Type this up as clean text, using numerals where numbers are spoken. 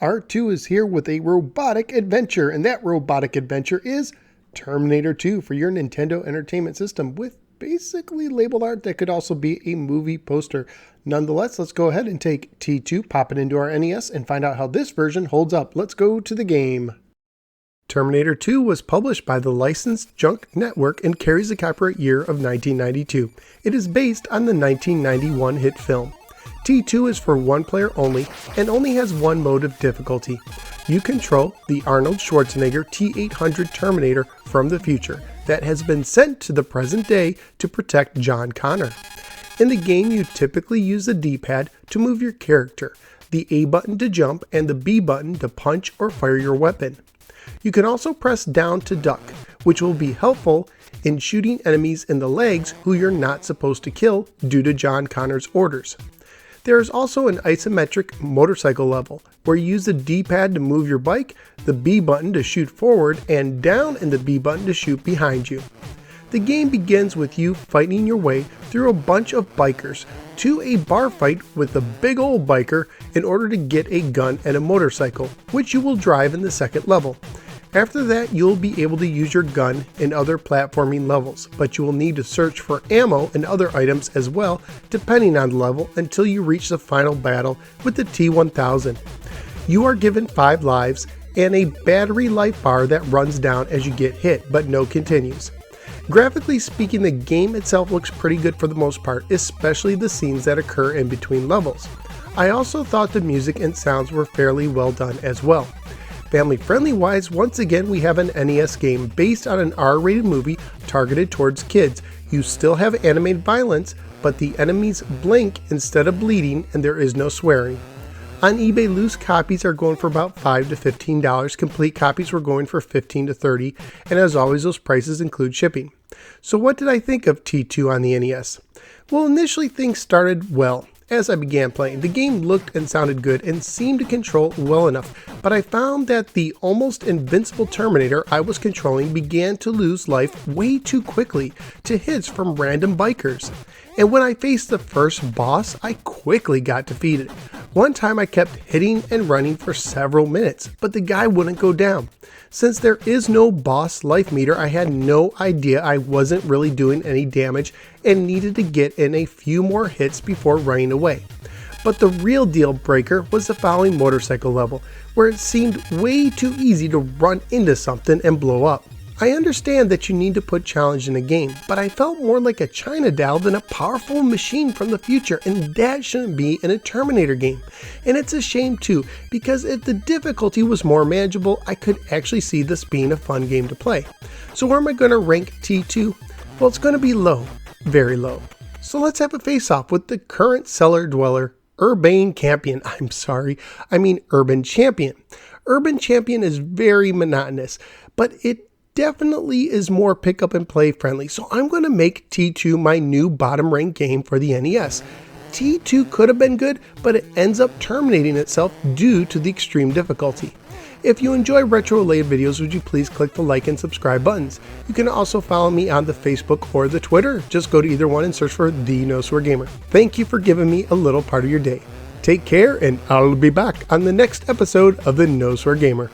R2 is here with a robotic adventure, and that robotic adventure is Terminator 2 for your Nintendo Entertainment System with basically labeled art that could also be a movie poster. Nonetheless, let's go ahead and take T2, pop it into our NES, and find out how this version holds up. Let's go to the game. Terminator 2 was published by the licensed Junk Network and carries the copyright year of 1992. It is based on the 1991 hit film. T2 is for one player only and only has one mode of difficulty. You control the Arnold Schwarzenegger T-800 Terminator from the future that has been sent to the present day to protect John Connor. In the game, you typically use the D-pad to move your character, the A button to jump, and the B button to punch or fire your weapon. You can also press down to duck, which will be helpful in shooting enemies in the legs who you're not supposed to kill due to John Connor's orders. There is also an isometric motorcycle level, where you use the D-pad to move your bike, the B button to shoot forward, and down in the B button to shoot behind you. The game begins with you fighting your way through a bunch of bikers to a bar fight with a big old biker in order to get a gun and a motorcycle, which you will drive in the second level. After that, you'll be able to use your gun in other platforming levels, but you will need to search for ammo and other items as well, depending on the level, until you reach the final battle with the T-1000. You are given 5 lives and a battery life bar that runs down as you get hit, but no continues. Graphically speaking, the game itself looks pretty good for the most part, especially the scenes that occur in between levels. I also thought the music and sounds were fairly well done as well. Family friendly wise, once again we have an NES game based on an R-rated movie targeted towards kids. You still have animated violence, but the enemies blink instead of bleeding and there is no swearing. On eBay, loose copies are going for about $5 to $15, complete copies were going for $15 to $30, and as always those prices include shipping. So what did I think of T2 on the NES? Well, initially things started well. As I began playing, the game looked and sounded good and seemed to control well enough, but I found that the almost invincible Terminator I was controlling began to lose life way too quickly to hits from random bikers. And when I faced the first boss, I quickly got defeated. One time I kept hitting and running for several minutes, but the guy wouldn't go down. Since there is no boss life meter, I had no idea I wasn't really doing any damage and needed to get in a few more hits before running away. But the real deal breaker was the following motorcycle level, where it seemed way too easy to run into something and blow up. I understand that you need to put challenge in a game, but I felt more like a China doll than a powerful machine from the future, and that shouldn't be in a Terminator game. And it's a shame too, because if the difficulty was more manageable, I could actually see this being a fun game to play. So where am I going to rank T2? Well, it's going to be low, very low. So let's have a face-off with the current cellar dweller, Urban Champion. Urban Champion. Urban Champion is very monotonous, but it definitely is more pick up and play friendly, so I'm going to make T2 my new bottom rank game for the NES. T2 could have been good, but it ends up terminating itself due to the extreme difficulty. If you enjoy retro-related videos, would you please click the like and subscribe buttons. You can also follow me on the Facebook or the Twitter. Just go to either one and search for The No Swear Gamer. Thank you for giving me a little part of your day. Take care, and I'll be back on the next episode of The No Swear Gamer.